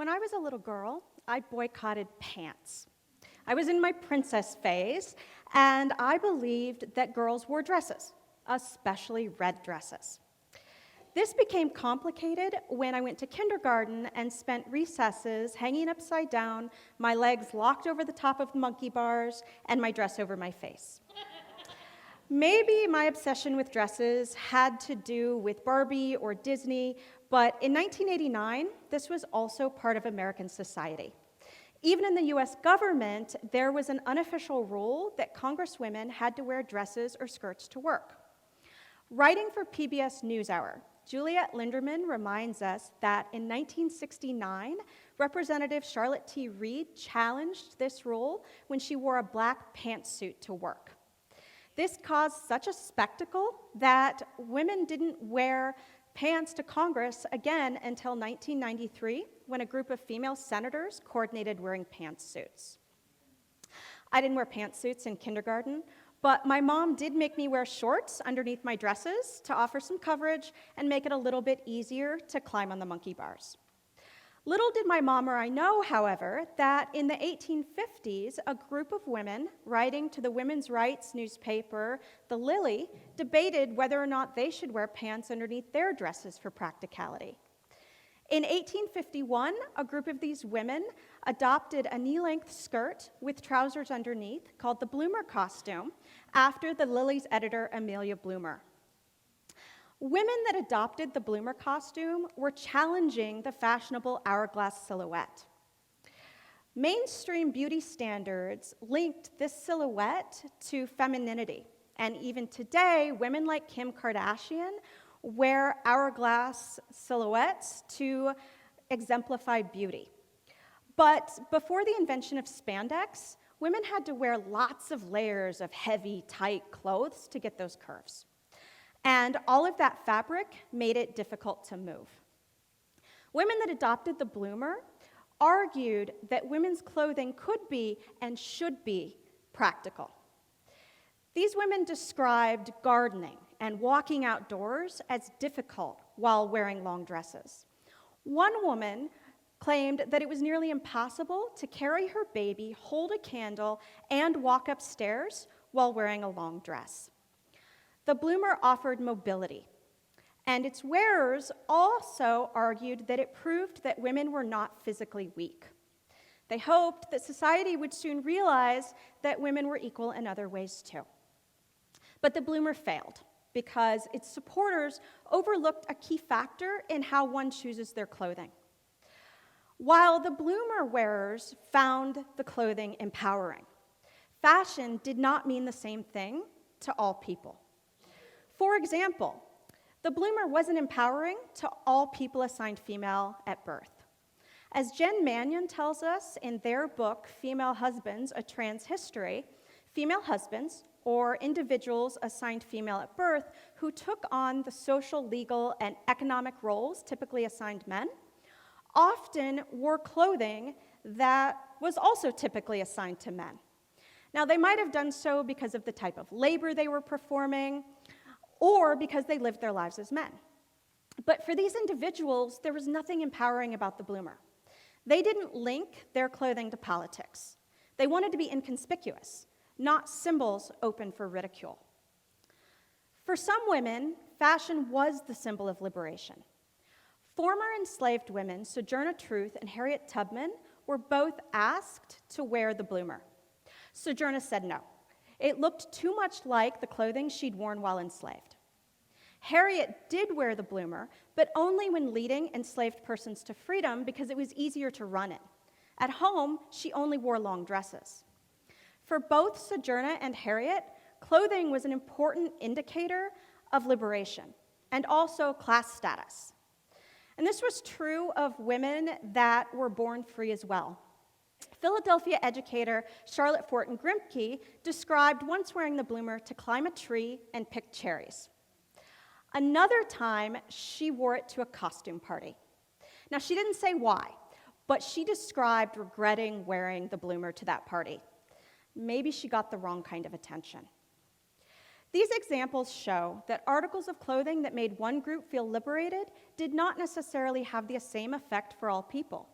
When I was a little girl, I boycotted pants. I was in my princess phase, and I believed that girls wore dresses, especially red dresses. This became complicated when I went to kindergarten and spent recesses hanging upside down, my legs locked over the top of the monkey bars, and my dress over my face. Maybe my obsession with dresses had to do with Barbie or Disney, but in 1989, this was also part of American society. Even in the US government, there was an unofficial rule that congresswomen had to wear dresses or skirts to work. Writing for PBS NewsHour, Juliet Linderman reminds us that in 1969, Representative Charlotte T. Reed challenged this rule when she wore a black pantsuit to work. This caused such a spectacle that women didn't wear pants to Congress again until 1993, when a group of female senators coordinated wearing pantsuits. I didn't wear pantsuits in kindergarten, but my mom did make me wear shorts underneath my dresses to offer some coverage and make it a little bit easier to climb on the monkey bars. Little did my mom or I know, however, that in the 1850s, a group of women writing to the women's rights newspaper, The Lily, debated whether or not they should wear pants underneath their dresses for practicality. In 1851, a group of these women adopted a knee-length skirt with trousers underneath called the Bloomer costume after the Lily's editor, Amelia Bloomer. Women that adopted the Bloomer costume were challenging the fashionable hourglass silhouette. Mainstream beauty standards linked this silhouette to femininity, and even today, women like Kim Kardashian wear hourglass silhouettes to exemplify beauty. But before the invention of spandex, women had to wear lots of layers of heavy, tight clothes to get those curves. And all of that fabric made it difficult to move. Women that adopted the Bloomer argued that women's clothing could be and should be practical. These women described gardening and walking outdoors as difficult while wearing long dresses. One woman claimed that it was nearly impossible to carry her baby, hold a candle, and walk upstairs while wearing a long dress. The Bloomer offered mobility, and its wearers also argued that it proved that women were not physically weak. They hoped that society would soon realize that women were equal in other ways too. But the Bloomer failed because its supporters overlooked a key factor in how one chooses their clothing. While the Bloomer wearers found the clothing empowering, fashion did not mean the same thing to all people. For example, the Bloomer wasn't empowering to all people assigned female at birth. As Jen Mannion tells us in their book, Female Husbands, A Trans History, female husbands, or individuals assigned female at birth who took on the social, legal, and economic roles typically assigned men, often wore clothing that was also typically assigned to men. Now, they might have done so because of the type of labor they were performing, or because they lived their lives as men. But for these individuals, there was nothing empowering about the Bloomer. They didn't link their clothing to politics. They wanted to be inconspicuous, not symbols open for ridicule. For some women, fashion was the symbol of liberation. Former enslaved women, Sojourner Truth and Harriet Tubman, were both asked to wear the Bloomer. Sojourner said no. It looked too much like the clothing she'd worn while enslaved. Harriet did wear the Bloomer, but only when leading enslaved persons to freedom because it was easier to run in. At home, she only wore long dresses. For both Sojourner and Harriet, clothing was an important indicator of liberation and also class status. And this was true of women that were born free as well. Philadelphia educator Charlotte Fortin Grimke described once wearing the Bloomer to climb a tree and pick cherries. Another time, she wore it to a costume party. Now, she didn't say why, but she described regretting wearing the Bloomer to that party. Maybe she got the wrong kind of attention. These examples show that articles of clothing that made one group feel liberated did not necessarily have the same effect for all people.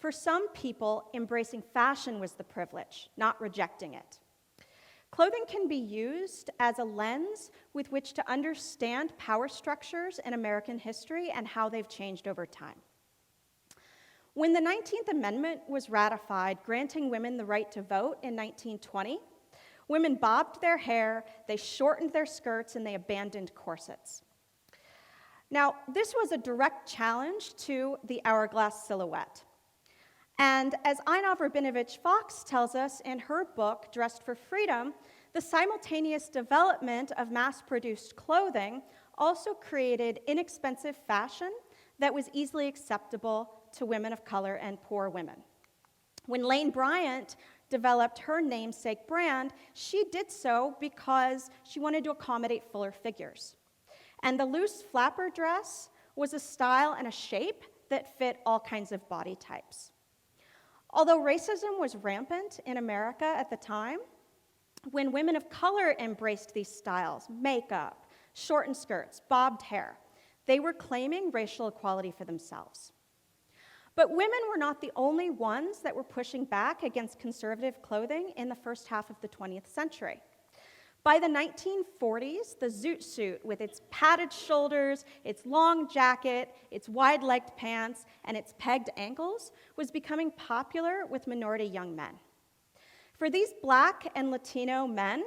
For some people, embracing fashion was the privilege, not rejecting it. Clothing can be used as a lens with which to understand power structures in American history and how they've changed over time. When the 19th Amendment was ratified, granting women the right to vote in 1920, women bobbed their hair, they shortened their skirts, and they abandoned corsets. Now, this was a direct challenge to the hourglass silhouette. And as Einov Rabinovich Fox tells us in her book, Dressed for Freedom, the simultaneous development of mass-produced clothing also created inexpensive fashion that was easily acceptable to women of color and poor women. When Lane Bryant developed her namesake brand, she did so because she wanted to accommodate fuller figures. And the loose flapper dress was a style and a shape that fit all kinds of body types. Although racism was rampant in America at the time, when women of color embraced these styles, makeup, shortened skirts, bobbed hair, they were claiming racial equality for themselves. But women were not the only ones that were pushing back against conservative clothing in the first half of the 20th century. By the 1940s, the zoot suit, with its padded shoulders, its long jacket, its wide-legged pants, and its pegged ankles, was becoming popular with minority young men. For these Black and Latino men,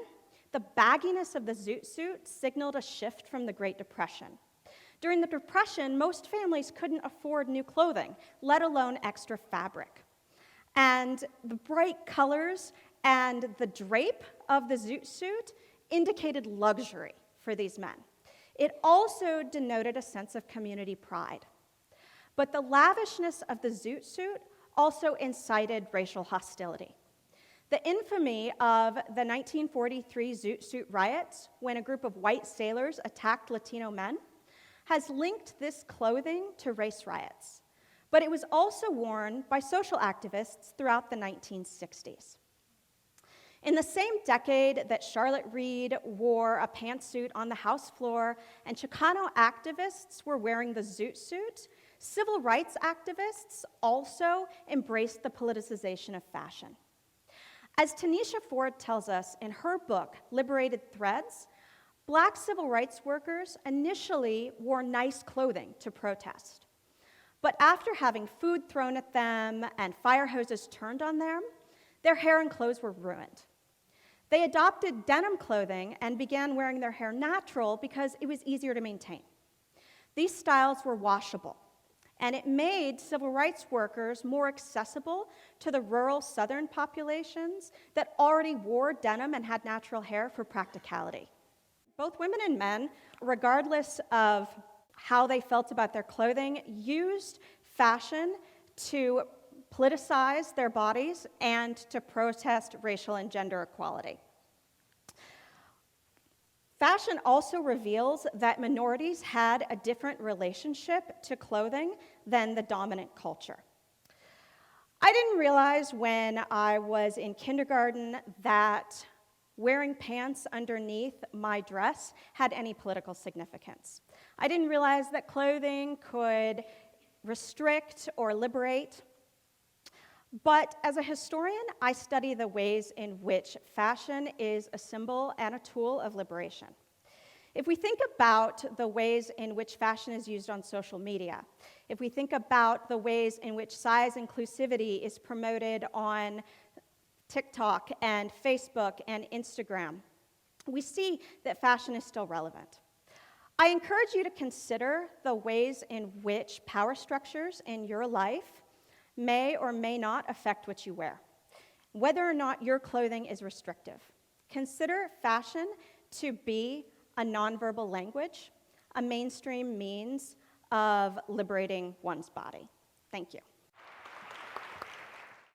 the bagginess of the zoot suit signaled a shift from the Great Depression. During the Depression, most families couldn't afford new clothing, let alone extra fabric. And the bright colors and the drape of the zoot suit indicated luxury for these men. It also denoted a sense of community pride. But the lavishness of the zoot suit also incited racial hostility. The infamy of the 1943 zoot suit riots, when a group of white sailors attacked Latino men, has linked this clothing to race riots. But it was also worn by social activists throughout the 1960s. In the same decade that Charlotte Reed wore a pantsuit on the House floor and Chicano activists were wearing the zoot suit, civil rights activists also embraced the politicization of fashion. As Tanisha Ford tells us in her book, Liberated Threads, Black civil rights workers initially wore nice clothing to protest. But after having food thrown at them and fire hoses turned on them, their hair and clothes were ruined. They adopted denim clothing and began wearing their hair natural because it was easier to maintain. These styles were washable, and it made civil rights workers more accessible to the rural Southern populations that already wore denim and had natural hair for practicality. Both women and men, regardless of how they felt about their clothing, used fashion to politicize their bodies and to protest racial and gender equality. Fashion also reveals that minorities had a different relationship to clothing than the dominant culture. I didn't realize when I was in kindergarten that wearing pants underneath my dress had any political significance. I didn't realize that clothing could restrict or liberate. But as a historian, I study the ways in which fashion is a symbol and a tool of liberation. If we think about the ways in which fashion is used on social media, if we think about the ways in which size inclusivity is promoted on TikTok and Facebook and Instagram, we see that fashion is still relevant. I encourage you to consider the ways in which power structures in your life may or may not affect what you wear, whether or not your clothing is restrictive. Consider fashion to be a nonverbal language, a mainstream means of liberating one's body. Thank you.